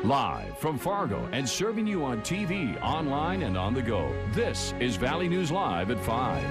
Live from Fargo and serving you on TV, online, and on the go. This is Valley News Live at 5.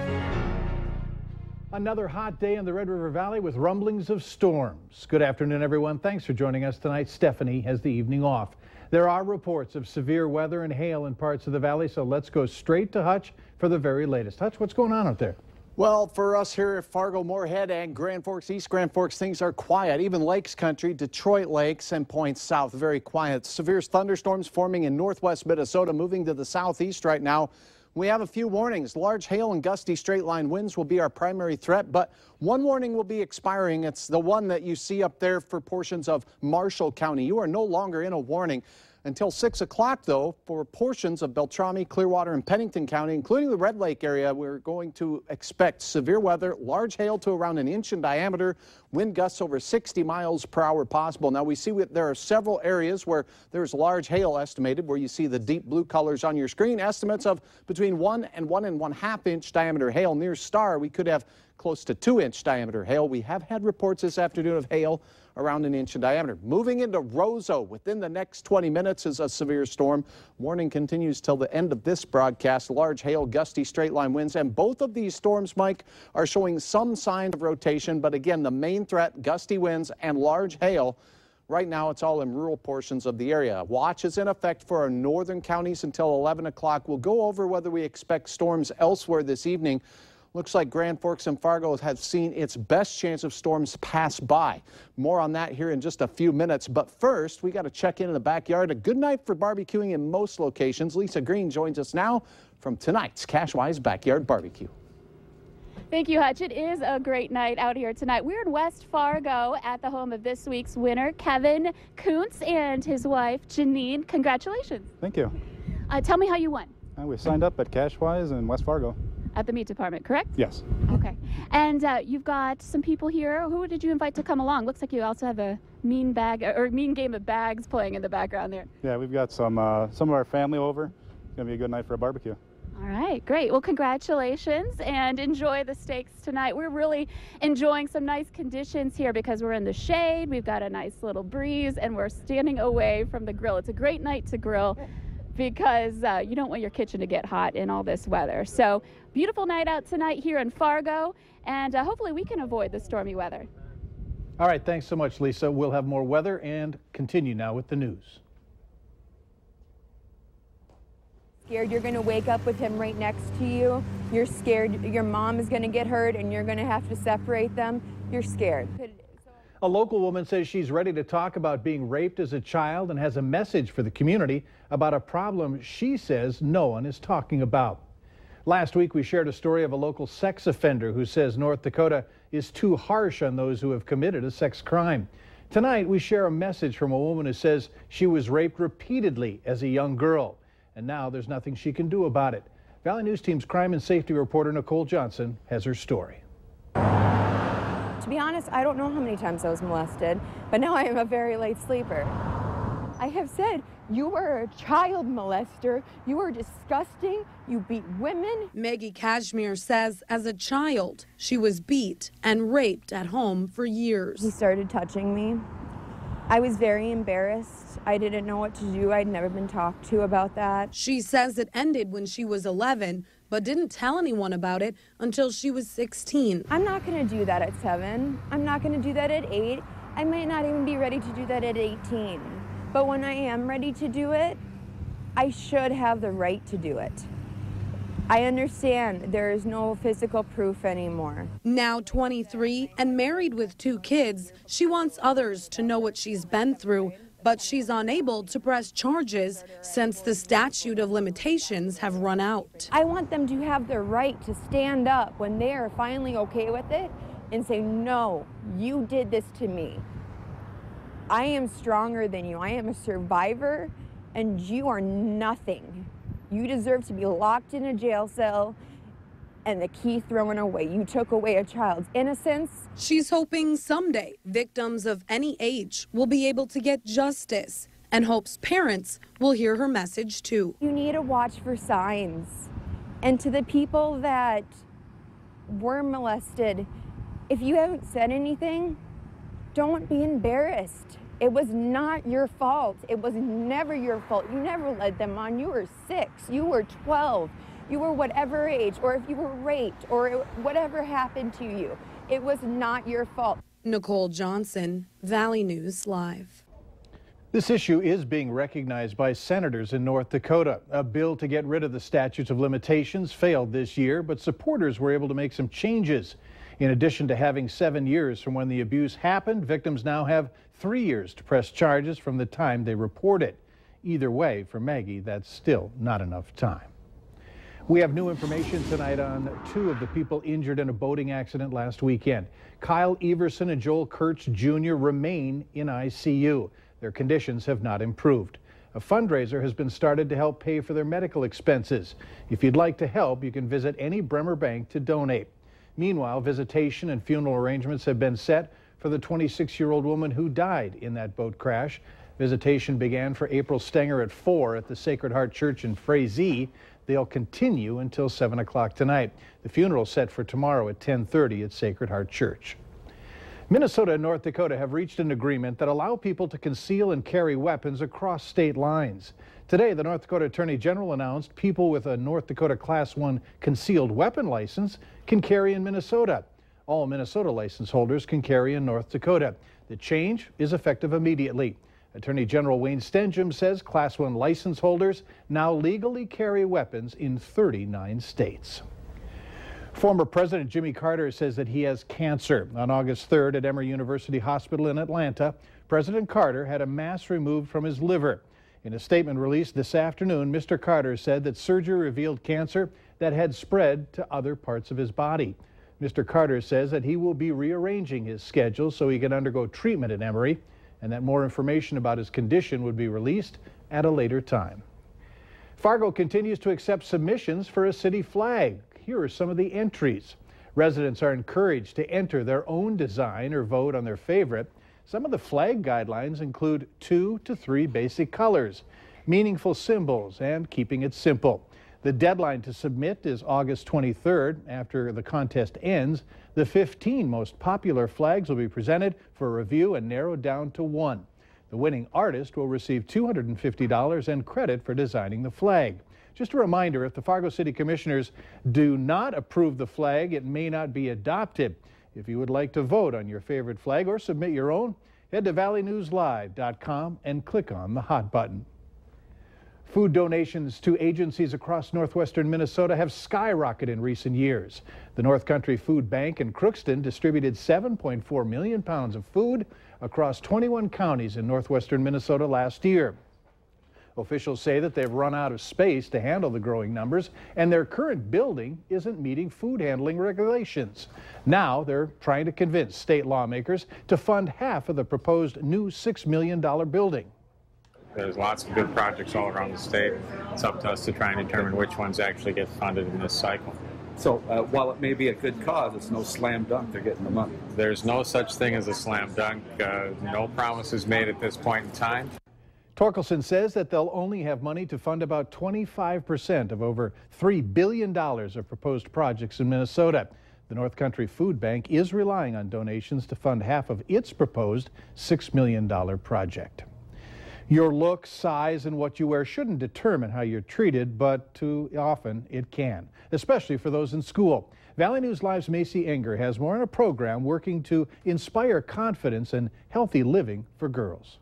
Another hot day in the Red River Valley with rumblings of storms. Good afternoon, everyone. Thanks for joining us tonight. Stephanie has the evening off. There are reports of severe weather and hail in parts of the valley, so let's go straight to Hutch for the very latest. Hutch, what's going on out there? Well, for us here at Fargo, Moorhead, and Grand Forks, East Grand Forks, things are quiet. Even Lakes Country, Detroit Lakes, and points south, very quiet. Severe thunderstorms forming in northwest Minnesota, moving to the southeast right now. We have a few warnings. Large hail and gusty straight-line winds will be our primary threat, but one warning will be expiring. It's the one that you see up there for portions of Marshall County. You are no longer in a warning until 6 o'clock, though, for portions of Beltrami, Clearwater, and Pennington County, including the Red Lake area. We're going to expect severe weather, large hail to around an inch in diameter, wind gusts over 60 miles per hour possible. Now, we see there are several areas where there's large hail estimated, where you see the deep blue colors on your screen. Estimates of between 1 and 1.5 inch diameter hail. Near Star, we could have close to 2-inch diameter hail. We have had reports this afternoon of hail around an inch in diameter. Moving into Roseau within the next 20 minutes is a severe storm. Warning continues till the end of this broadcast. Large hail, gusty straight-line winds, and both of these storms, Mike, are showing some signs of rotation. But again, the main threat, gusty winds and large hail. Right now, it's all in rural portions of the area. Watch is in effect for our northern counties until 11 o'clock. We'll go over whether we expect storms elsewhere this evening. Looks like Grand Forks and Fargo have seen its best chance of storms pass by. More on that here in just a few minutes. But first, we got to check in the backyard. A good night for barbecuing in most locations. Lisa Green joins us now from tonight's Cashwise Backyard Barbecue. Thank you, Hutch. It is a great night out here tonight. We're in West Fargo at the home of this week's winner, Kevin Kuntz, and his wife, Janine. Congratulations. Thank you. Tell me how you won. We signed up at Cashwise in West Fargo. At the meat department, correct? Yes. Okay. And you've got some people here. Who did you invite to come along? Looks like you also have a mean game of bags playing in the background there. Yeah, we've got some of our family over. It's going to be a good night for a barbecue. All right, great. Well, congratulations and enjoy the steaks tonight. We're really enjoying some nice conditions here because we're in the shade. We've got a nice little breeze and we're standing away from the grill. It's a great night to grill because you don't want your kitchen to get hot in all this weather. So beautiful night out tonight here in Fargo, and hopefully we can avoid the stormy weather. All right, thanks so much, Lisa. We'll have more weather and continue now with the news. Scared you're going to wake up with him right next to you. You're scared your mom is going to get hurt and you're going to have to separate them. You're scared. A local woman says she's ready to talk about being raped as a child and has a message for the community about a problem she says no one is talking about. Last week, we shared a story of a local sex offender who says North Dakota is too harsh on those who have committed a sex crime. Tonight, we share a message from a woman who says she was raped repeatedly as a young girl, and now there's nothing she can do about it. Valley News Team's crime and safety reporter Nicole Johnson has her story. To be honest, I don't know how many times I was molested, but now I am a very late sleeper. I have said, you were a child molester, you were disgusting, you beat women. Maggie Kashmir says as a child, she was beat and raped at home for years. He started touching me. I was very embarrassed. I didn't know what to do. I'd never been talked to about that. She says it ended when she was 11, but didn't tell anyone about it until she was 16. I'm not going to do that at 7. I'm not going to do that at 8. I might not even be ready to do that at 18. But when I am ready to do it, I should have the right to do it. I understand there is no physical proof anymore. Now 23 and married with 2 kids, she wants others to know what she's been through, but she's unable to press charges since the statute of limitations have run out. I want them to have the right to stand up when they are finally okay with it and say, no, you did this to me. I am stronger than you. I am a survivor, and you are nothing. You deserve to be locked in a jail cell and the key thrown away. You took away a child's innocence. She's hoping someday victims of any age will be able to get justice and hopes parents will hear her message too. You need to watch for signs. And to the people that were molested, if you haven't said anything, don't be embarrassed. It was not your fault. It was never your fault. You never led them on. You were 6, you were 12, you were whatever age, or if you were raped, or whatever happened to you. It was not your fault. Nicole Johnson, Valley News Live. This issue is being recognized by senators in North Dakota. A bill to get rid of the statutes of limitations failed this year, but supporters were able to make some changes. In addition to having 7 years from when the abuse happened, victims now have 3 years to press charges from the time they report it. Either way, for Maggie, that's still not enough time. We have new information tonight on 2 of the people injured in a boating accident last weekend. Kyle Everson and Joel Kurtz Jr. remain in ICU. Their conditions have not improved. A fundraiser has been started to help pay for their medical expenses. If you'd like to help, you can visit any Bremer bank to donate. Meanwhile, visitation and funeral arrangements have been set for the 26-year-old woman who died in that boat crash. Visitation began for April Stenger at 4 at the Sacred Heart Church in Frazee. They'll continue until 7 o'clock tonight. The funeral set for tomorrow at 10:30 at Sacred Heart Church. Minnesota and North Dakota have reached an agreement that allows people to conceal and carry weapons across state lines. Today, the North Dakota Attorney General announced people with a North Dakota Class 1 concealed weapon license can carry in Minnesota. All Minnesota license holders can carry in North Dakota. The change is effective immediately. Attorney General Wayne Stenjum says Class 1 license holders now legally carry weapons in 39 states. Former President Jimmy Carter says that he has cancer. On August 3rd at Emory University Hospital in Atlanta, President Carter had a mass removed from his liver. In a statement released this afternoon, Mr. Carter said that surgery revealed cancer that had spread to other parts of his body. Mr. Carter says that he will be rearranging his schedule so he can undergo treatment at Emory, and that more information about his condition would be released at a later time. Fargo continues to accept submissions for a city flag. Here are some of the entries. Residents are encouraged to enter their own design or vote on their favorite. Some of the flag guidelines include 2 to 3 basic colors, meaningful symbols, and keeping it simple. The deadline to submit is August 23rd. After the contest ends, the 15 most popular flags will be presented for review and narrowed down to 1. The winning artist will receive $250 and credit for designing the flag. Just a reminder, if the Fargo City Commissioners do not approve the flag, it may not be adopted. If you would like to vote on your favorite flag or submit your own, head to valleynewslive.com and click on the Hot button. Food donations to agencies across northwestern Minnesota have skyrocketed in recent years. The North Country Food Bank in Crookston distributed 7.4 million pounds of food across 21 counties in northwestern Minnesota last year. Officials say that they've run out of space to handle the growing numbers, and their current building isn't meeting food handling regulations. Now they're trying to convince state lawmakers to fund half of the proposed new $6 million building. There's lots of good projects all around the state. It's up to us to try and determine which ones actually get funded in this cycle. So while it may be a good cause, it's no slam dunk they're getting the money. There's no such thing as a slam dunk. No promises made at this point in time. Torkelson says that they'll only have money to fund about 25% of over $3 billion of proposed projects in Minnesota. The North Country Food Bank is relying on donations to fund half of its proposed $6 million project. Your look, size, and what you wear shouldn't determine how you're treated, but too often it can, especially for those in school. Valley News Live's Macy Enger has more on a program working to inspire confidence and healthy living for girls.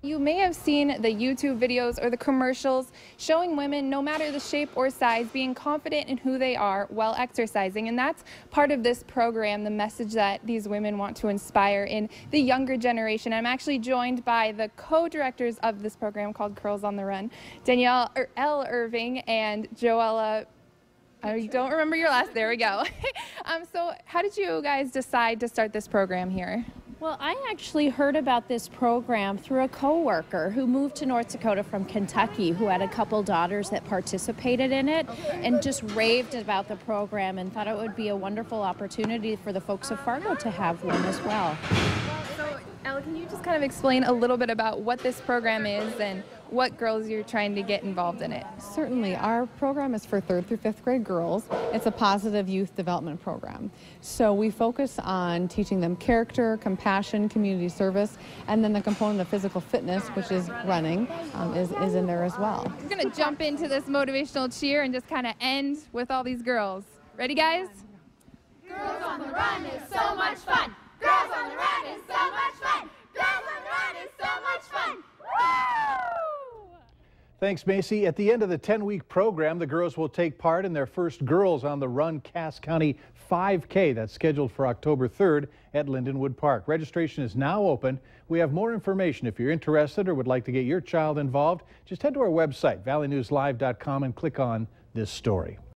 You may have seen the YouTube videos or the commercials showing women, no matter the shape or size, being confident in who they are while exercising. And that's part of this program, the message that these women want to inspire in the younger generation. I'm actually joined by the co-directors of this program called Curls on the Run, Danielle L. Irving and Joella. I don't remember your last. There we go. So how did you guys decide to start this program here? Well, I actually heard about this program through a coworker who moved to North Dakota from Kentucky, who had a couple daughters that participated in it, and just raved about the program and thought it would be a wonderful opportunity for the folks of Fargo to have one as well. So, Ella, can you just kind of explain a little bit about what this program is and what girls you're trying to get involved in it. Certainly. Our program is for 3rd through 5th grade girls. It's a positive youth development program. So we focus on teaching them character, compassion, community service, and then the component of physical fitness, which is running, is in there as well. We're going to jump into this motivational cheer and just kind of end with all these girls. Ready, guys? Girls on the Run is so much fun. Girls on the Run is so much fun. Girls on the Run is so much fun. Woo! Thanks, Macy. At the end of the 10-week program, the girls will take part in their first Girls on the Run Cass County 5K. That's scheduled for October 3rd at Lindenwood Park. Registration is now open. We have more information. If you're interested or would like to get your child involved, just head to our website, valleynewslive.com, and click on this story.